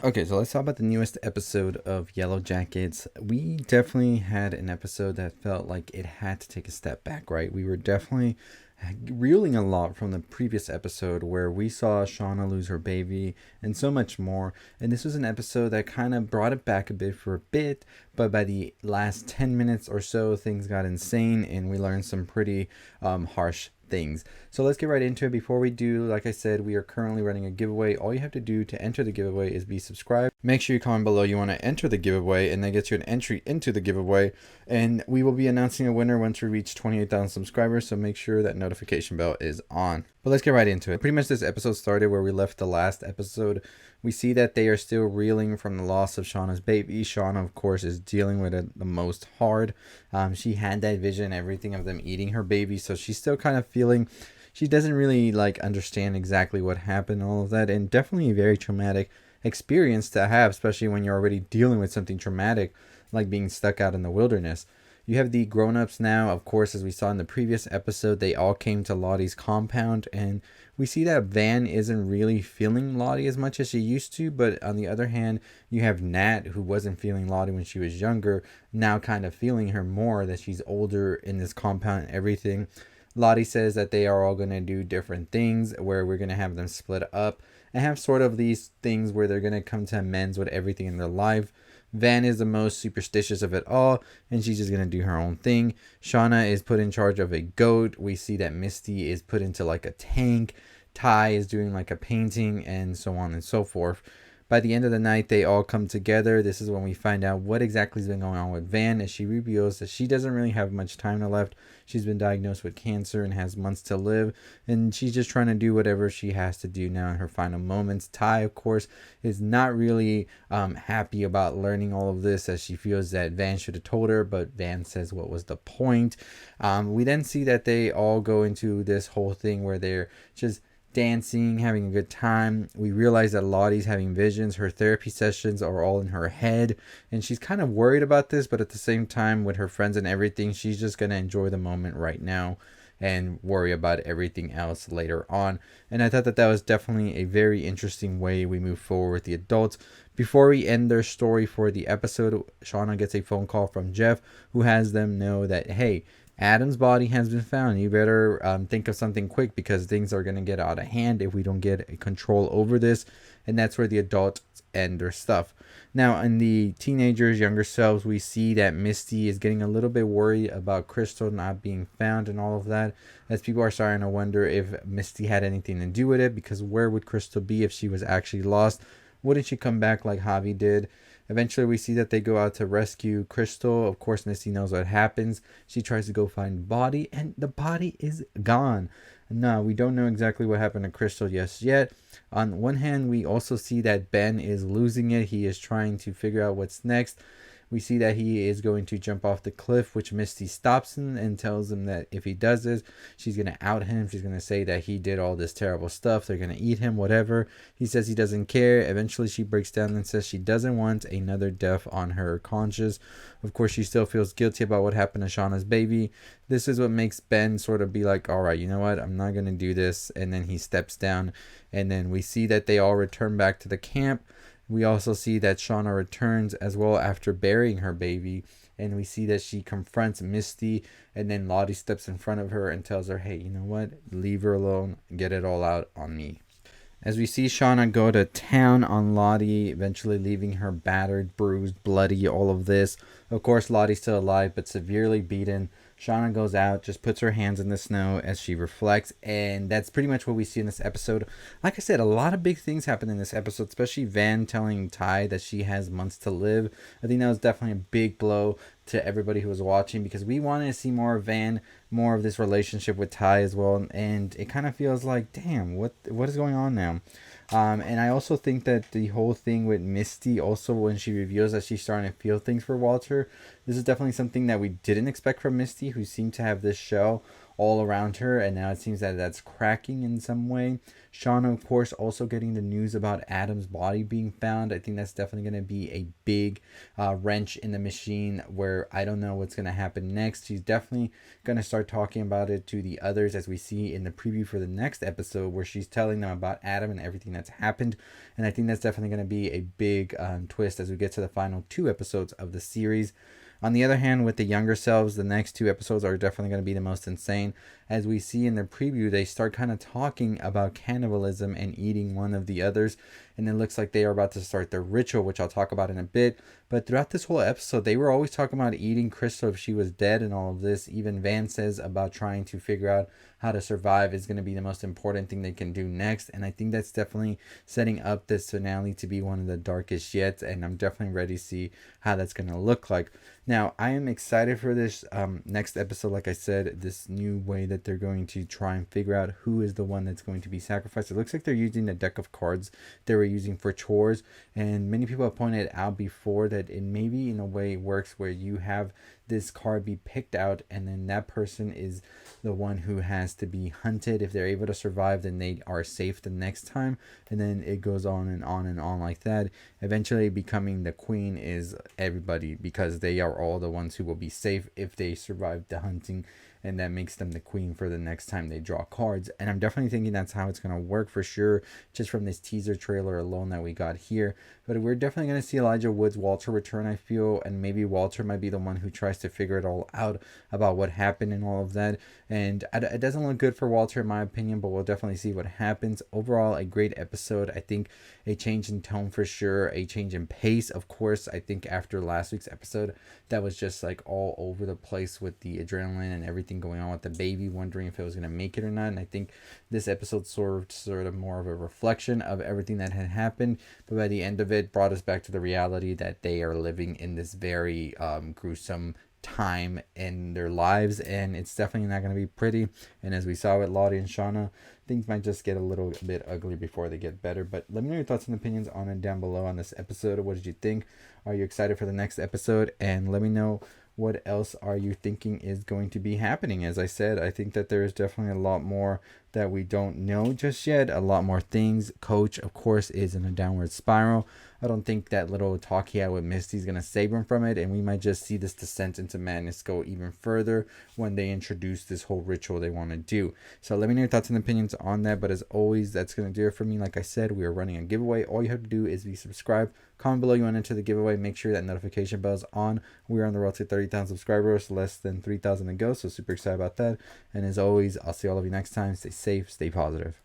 Okay, so let's talk about the newest episode of Yellowjackets. We definitely had an episode that felt like it had to take a step back, right? We were definitely reeling a lot from the previous episode where we saw Shauna lose her baby and so much more. And this was an episode that kind of brought it back a bit for a bit, but by the last 10 minutes or so, things got insane and we learned some pretty harsh things. So let's get right into it. Before we do, like I said, we are currently running a giveaway. All you have to do to enter the giveaway is be subscribed. Make sure you comment below you want to enter the giveaway, and that gets you an entry into the giveaway. And we will be announcing a winner once we reach 28,000 subscribers, so make sure that notification bell is on. But let's get right into it. Pretty much this episode started where we left the last episode. We see that they are still reeling from the loss of Shauna's baby. Shauna, of course, is dealing with it the most hard. She had that vision, everything of them eating her baby, so she's still kind of feeling she doesn't really understand exactly what happened, all of that, and definitely a very traumatic experience to have, especially when you're already dealing with something traumatic like being stuck out in the wilderness. You have the grown-ups now, of course, as we saw in the previous episode, they all came to Lottie's compound, and we see that Van isn't really feeling Lottie as much as she used to, but on the other hand, you have Nat, who wasn't feeling Lottie when she was younger, now kind of feeling her more that she's older in this compound and everything. Lottie says that they are all going to do different things where we're going to have them split up and have sort of these things where they're going to come to amends with everything in their life. Van is the most superstitious of it all, and she's just going to do her own thing. Shauna is put in charge of a goat. We see that Misty is put into like a tank. Ty is doing like a painting, and so on and so forth. By the end of the night, they all come together. This is when we find out what exactly has been going on with Van, as she reveals that she doesn't really have much time left. She's been diagnosed with cancer and has months to live, and she's just trying to do whatever she has to do now in her final moments. Ty, of course, is not really happy about learning all of this, as she feels that Van should have told her, but Van says what was the point. We then see that they all go into this whole thing where they're just dancing, having a good time. We realize that Lottie's having visions. Her therapy sessions are all in her head, and she's kind of worried about this, but at the same time, with her friends and everything, she's just going to enjoy the moment right now and worry about everything else later on. And I thought that that was definitely a very interesting way we move forward with the adults. Before we end their story for the episode, Shauna gets a phone call from Jeff, who has them know that, hey, Adam's body has been found. You better think of something quick, because things are going to get out of hand if we don't get control over this. And that's where the adults end their stuff. Now, in the teenagers' younger selves, we see that Misty is getting a little bit worried about Crystal not being found and all of that, as people are starting to wonder if Misty had anything to do with it, because where would Crystal be if she was actually lost? Wouldn't she come back like Javi did? Eventually, we see that they go out to rescue Crystal. Of course, Misty knows what happens. She tries to go find the body, and the body is gone. No, we don't know exactly what happened to Crystal just yet. On one hand, we also see that Ben is losing it. He is trying to figure out what's next. We see that he is going to jump off the cliff, which Misty stops him and tells him that if he does this, she's going to out him. She's going to say that he did all this terrible stuff. They're going to eat him, whatever. He says he doesn't care. Eventually, she breaks down and says she doesn't want another death on her conscience. Of course, she still feels guilty about what happened to Shauna's baby. This is what makes Ben sort of be like, all right, you know what? I'm not going to do this. And then he steps down. And then we see that they all return back to the camp. We also see that Shauna returns as well after burying her baby, and we see that she confronts Misty, and then Lottie steps in front of her and tells her, hey, you know what? Leave her alone. Get it all out on me. As we see Shauna go to town on Lottie, eventually leaving her battered, bruised, bloody, all of this. Of course, Lottie's still alive, but severely beaten. Shauna goes out, just puts her hands in the snow as she reflects, and that's pretty much what we see in this episode. Like I said, a lot of big things happen in this episode, especially Van telling Ty that she has months to live. I think that was definitely a big blow to everybody who was watching, because we wanted to see more of Van, more of this relationship with Ty as well, and it kind of feels like, damn, what is going on now? And I also think that the whole thing with Misty, also when she reveals that she's starting to feel things for Walter, this is definitely something that we didn't expect from Misty, who seemed to have this shell all around her, and now it seems that that's cracking in some way. Shauna, of course, also getting the news about Adam's body being found. I think that's definitely going to be a big wrench in the machine, where I don't know what's going to happen next. She's definitely going to start talking about it to the others, as we see in the preview for the next episode, where she's telling them about Adam and everything that's happened. And I think that's definitely going to be a big twist as we get to the final 2 episodes of the series. On the other hand, with the younger selves, the next 2 episodes are definitely going to be the most insane. As we see in the preview, they start kind of talking about cannibalism and eating one of the others. And it looks like they are about to start their ritual, which I'll talk about in a bit. But throughout this whole episode, they were always talking about eating Crystal if she was dead and all of this. Even Van says about trying to figure out how to survive is going to be the most important thing they can do next. And I think that's definitely setting up this finale to be one of the darkest yet. And I'm definitely ready to see how that's going to look like. Now, I am excited for this next episode. Like I said, this new way that they're going to try and figure out who is the one that's going to be sacrificed. It looks like they're using the deck of cards they were using for chores. And many people have pointed out before that it maybe in a way works where you have this card be picked out, and then that person is the one who has to be hunted. If they're able to survive, then they are safe the next time, and then it goes on and on and on like that. Eventually becoming the queen is everybody, because they are all the ones who will be safe if they survive the hunting, and that makes them the queen for the next time they draw cards. And I'm definitely thinking that's how it's going to work for sure, just from this teaser trailer alone that we got here. But we're definitely going to see Elijah Wood's Walter return, I feel, and maybe Walter might be the one who tries to figure it all out about what happened and all of that. And it doesn't look good for Walter in my opinion, but we'll definitely see what happens. Overall, a great episode. I think a change in tone for sure, a change in pace, of course. I think after last week's episode, that was just like all over the place with the adrenaline and everything going on with the baby, wondering if it was going to make it or not. And I think this episode sort of more of a reflection of everything that had happened, but by the end of it brought us back to the reality that they are living in this very gruesome time in their lives, and it's definitely not going to be pretty. And as we saw with Lottie and Shauna, things might just get a little bit ugly before they get better. But let me know your thoughts and opinions on it down below on this episode. What did you think? Are you excited for the next episode? And let me know what else are you thinking is going to be happening. As I said, I think that there is definitely a lot more that we don't know just yet. A lot more things. Coach, of course, is in a downward spiral. I don't think that little talk he had with Misty is going to save him from it, and we might just see this descent into madness go even further when they introduce this whole ritual they want to do. So let me know your thoughts and opinions on that, but as always, that's going to do it for me. Like I said, we are running a giveaway. All you have to do is be subscribed, comment below you want to enter the giveaway, make sure that notification bell is on. We are on the road to 30,000 subscribers, less than 3,000 to go, so super excited about that. And as always, I'll see all of you next time. Stay safe, stay positive.